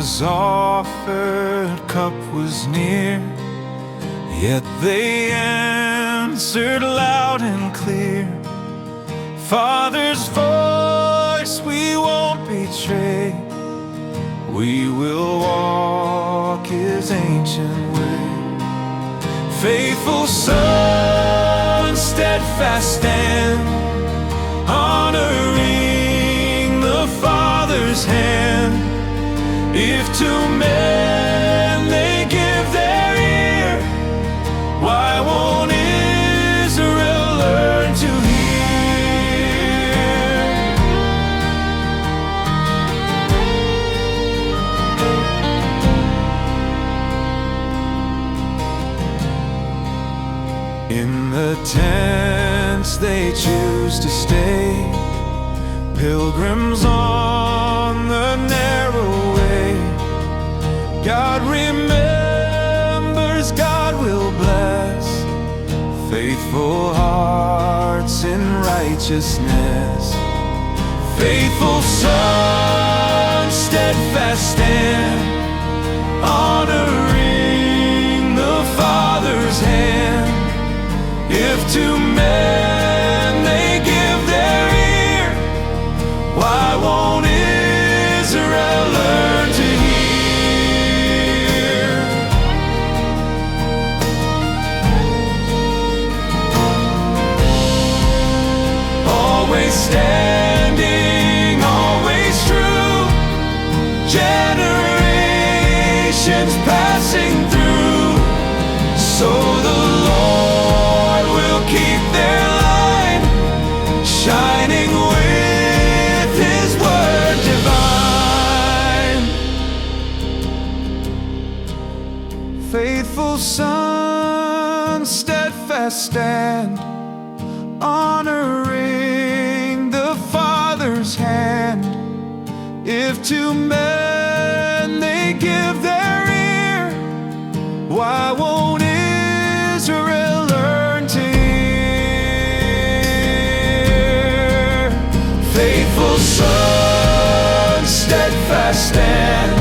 was offered, cup was near, yet they answered loud and clear, Father's voice we won't betray, we will walk His ancient way. Faithful Son, steadfast stand, honoring the Father's hand. If to men they give their ear, why won't Israel learn to hear? In the tents they choose to stay, pilgrims on the narrow way. God remembers, God will bless faithful hearts in righteousness. Faithful Son, steadfast stand, honoring the Father's hand. If to men they give their ear, why won't Israel learn to hear? Always standing, always true, generations passing through, so the Lord will keep their line shining with His word divine. Faithful Son, steadfast stand, honoring the Father's hand. If to men they give their ear, why won't Israel learn to hear? Faithful Son, steadfast stand,